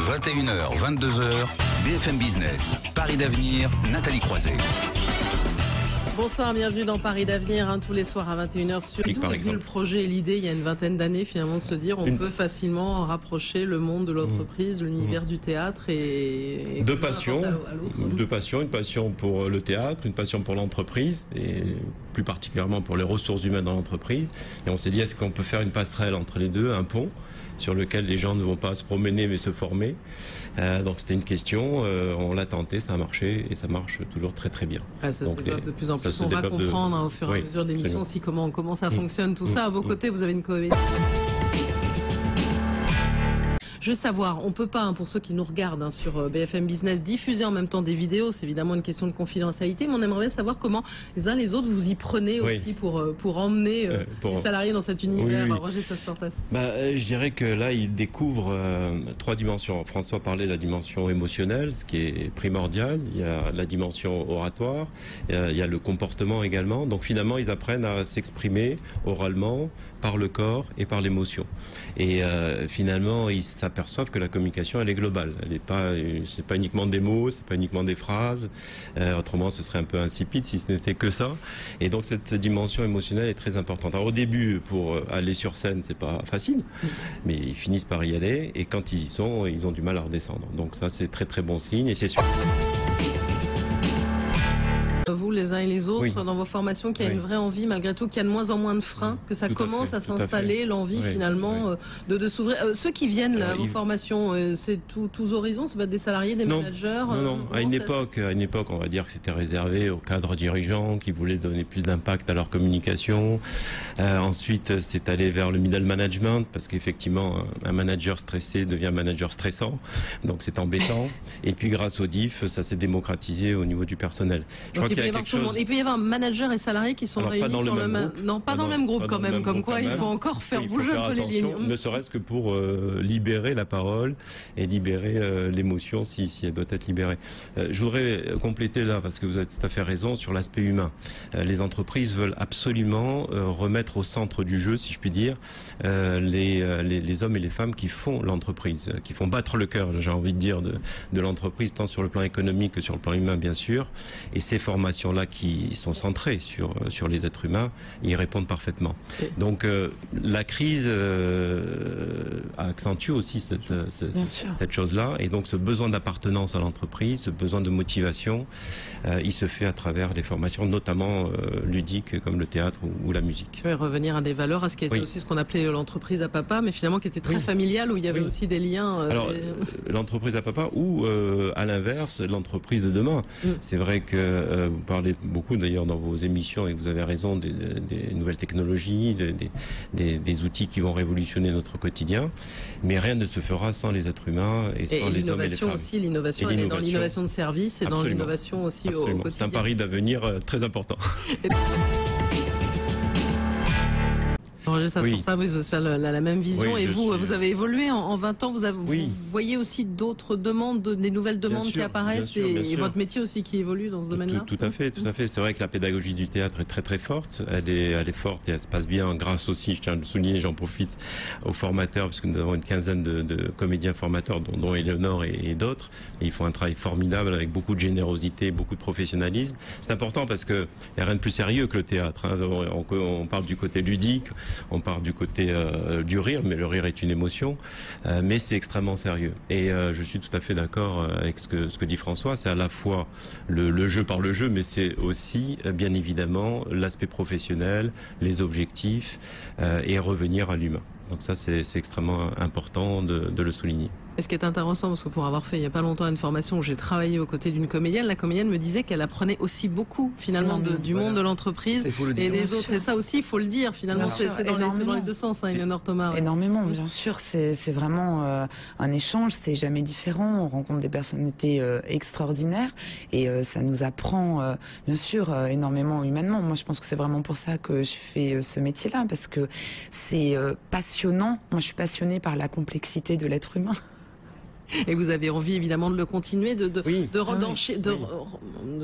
21h, 22h, BFM Business, Paris d'avenir, Nathalie Croiset. Bonsoir, bienvenue dans Paris d'avenir, tous les soirs à 21h. Surtout, vu le projet et l'idée, il y a une vingtaine d'années, finalement, de se dire on peut facilement rapprocher le monde de l'entreprise, l'univers du théâtre et deux passions, une passion pour le théâtre, une passion pour l'entreprise et plus particulièrement pour les ressources humaines dans l'entreprise. Et on s'est dit, est-ce qu'on peut faire une passerelle entre les deux, un pont sur lequel les gens ne vont pas se promener mais se former. Donc c'était une question, on l'a tenté, ça a marché et ça marche toujours très très bien. Ça se développe de plus en plus, on va comprendre au fur et à mesure des missions aussi comment ça fonctionne tout ça. À vos côtés, vous avez une cohésion. Je veux savoir, on peut pas, pour ceux qui nous regardent sur BFM Business, diffuser en même temps des vidéos, c'est évidemment une question de confidentialité, mais on aimerait bien savoir comment les uns les autres vous y prenez aussi pour emmener les salariés dans cet univers. Roger Sosfortas. Je dirais que là, ils découvrent trois dimensions. François parlait de la dimension émotionnelle, ce qui est primordial. Il y a la dimension oratoire, il y a le comportement également. Donc finalement, ils apprennent à s'exprimer oralement, par le corps et par l'émotion. Et finalement, ils s'aperçoivent que la communication, elle est globale. C'est pas uniquement des mots, c'est pas uniquement des phrases. Autrement, ce serait un peu insipide si ce n'était que ça. Et donc, cette dimension émotionnelle est très importante. Alors, au début, pour aller sur scène, c'est pas facile, mais ils finissent par y aller. Et quand ils y sont, ils ont du mal à redescendre. Donc ça, c'est très très bon signe. Et c'est sûr. Vous, les uns et les autres, dans vos formations, qu'il y a une vraie envie, malgré tout, qu'il y a de moins en moins de freins, que ça commence à s'installer, l'envie finalement de s'ouvrir. Ceux qui viennent là, vos formations, c'est tous horizons, c'est pas des salariés, des managers. Non. À une époque, on va dire que c'était réservé aux cadres dirigeants qui voulaient donner plus d'impact à leur communication. Ensuite, c'est allé vers le middle management parce qu'effectivement, un manager stressé devient un manager stressant, donc c'est embêtant. Et puis, grâce au DIF, ça s'est démocratisé au niveau du personnel. Je crois il peut y avoir manager et salariés qui sont réunis sur le même groupe. Non, pas dans le même groupe quand même. Comme quoi, il faut encore faire bouger un peu les lignes. Ne serait-ce que pour libérer la parole et libérer l'émotion si elle doit être libérée. Je voudrais compléter là, parce que vous avez tout à fait raison, sur l'aspect humain. Les entreprises veulent absolument remettre au centre du jeu, si je puis dire, les hommes et les femmes qui font l'entreprise, qui font battre le cœur, j'ai envie de dire, de l'entreprise, tant sur le plan économique que sur le plan humain, bien sûr. Et ces formations-là qui sont centrées sur les êtres humains, y répondent parfaitement. Donc la crise accentue aussi cette chose-là. Et donc ce besoin d'appartenance à l'entreprise, ce besoin de motivation, il se fait à travers les formations, notamment ludiques comme le théâtre ou la musique. Revenir à des valeurs, à ce qui était aussi ce qu'on appelait l'entreprise à papa, mais finalement qui était très familiale, où il y avait aussi des liens. Alors l'entreprise à papa ou à l'inverse, l'entreprise de demain. C'est vrai que vous parlez beaucoup d'ailleurs dans vos émissions, et vous avez raison, des nouvelles technologies, des outils qui vont révolutionner notre quotidien, mais rien ne se fera sans les êtres humains et sans les hommes et les femmes. L'innovation, elle est dans l'innovation de service et dans l'innovation aussi au quotidien. C'est un pari d'avenir très important. Roger, ça pour ça, vous avez la même vision. Et vous avez évolué en 20 ans. Vous voyez aussi d'autres demandes, des nouvelles demandes qui apparaissent et votre métier aussi qui évolue dans ce domaine-là. Tout à fait. C'est vrai que la pédagogie du théâtre est très très forte. Elle est forte et elle se passe bien grâce aussi, je tiens à le souligner, j'en profite, aux formateurs, parce que nous avons une quinzaine de comédiens formateurs, dont Éléonore et d'autres. Et ils font un travail formidable avec beaucoup de générosité, beaucoup de professionnalisme. C'est important parce que il n'y a rien de plus sérieux que le théâtre. On parle du côté ludique. On part du côté du rire, mais le rire est une émotion, mais c'est extrêmement sérieux. Et je suis tout à fait d'accord avec ce que dit François, c'est à la fois le jeu par le jeu, mais c'est aussi, bien évidemment, l'aspect professionnel, les objectifs, et revenir à l'humain. Donc ça, c'est extrêmement important de le souligner. Et ce qui est intéressant, parce que pour avoir fait il n'y a pas longtemps une formation où j'ai travaillé aux côtés d'une comédienne, la comédienne me disait qu'elle apprenait aussi beaucoup finalement du monde de l'entreprise et des autres. Et ça aussi, il faut le dire, finalement, c'est dans les deux sens, Éléonore Thomas. Énormément, bien sûr, c'est vraiment un échange, c'est jamais différent, on rencontre des personnalités extraordinaires et ça nous apprend, bien sûr, énormément humainement. Moi, je pense que c'est vraiment pour ça que je fais ce métier-là, parce que c'est passionnant. Moi, je suis passionnée par la complexité de l'être humain. Et vous avez envie évidemment de le continuer, de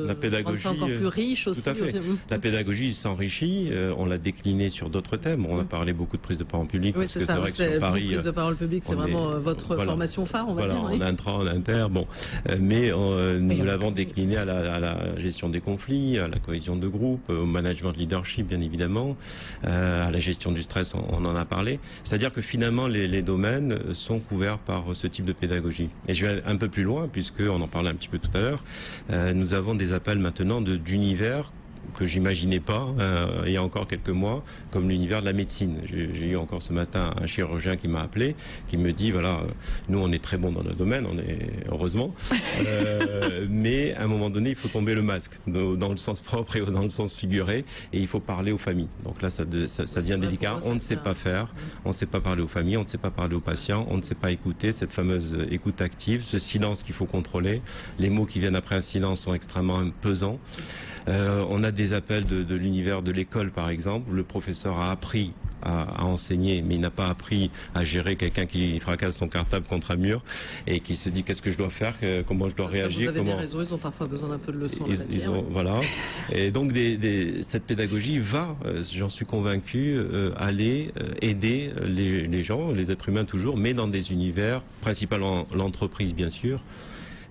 la pédagogie rendre ça encore plus riche aussi. Tout à fait. La pédagogie s'enrichit. On l'a décliné sur d'autres thèmes. On a parlé beaucoup de prise de parole publique. Oui, parce que c'est vrai que sur Paris, prise de parole publique, c'est vraiment votre formation phare, on va dire. En intra, en inter, bon, mais nous l'avons décliné à la gestion des conflits, à la cohésion de groupe, au management de leadership, bien évidemment, à la gestion du stress. On en a parlé. C'est-à-dire que finalement, les domaines sont couverts par ce type de pédagogie. Et je vais un peu plus loin, puisqu'on en parlait un petit peu tout à l'heure. Nous avons des appels maintenant d'univers que j'imaginais pas il y a encore quelques mois, comme l'univers de la médecine. J'ai eu encore ce matin un chirurgien qui m'a appelé, qui me dit voilà, nous on est très bons dans notre domaine, on est heureusement, mais à un moment donné il faut tomber le masque, dans le sens propre et dans le sens figuré, et il faut parler aux familles. Donc là ça devient délicat. On ne sait pas faire, on ne sait pas parler aux familles, on ne sait pas parler aux patients, on ne sait pas écouter, cette fameuse écoute active, ce silence qu'il faut contrôler. Les mots qui viennent après un silence sont extrêmement pesants. On a des appels de l'univers de l'école, par exemple. Le professeur a appris à enseigner, mais il n'a pas appris à gérer quelqu'un qui fracasse son cartable contre un mur et qui se dit qu'est-ce que je dois faire, comment je dois réagir. Vous avez bien raison, ils ont parfois besoin d'un peu de leçons. Voilà. Et donc cette pédagogie va, j'en suis convaincu, aller aider les gens, les êtres humains toujours, mais dans des univers, principalement l'entreprise bien sûr,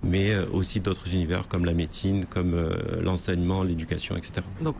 mais aussi d'autres univers comme la médecine, comme l'enseignement, l'éducation, etc. Donc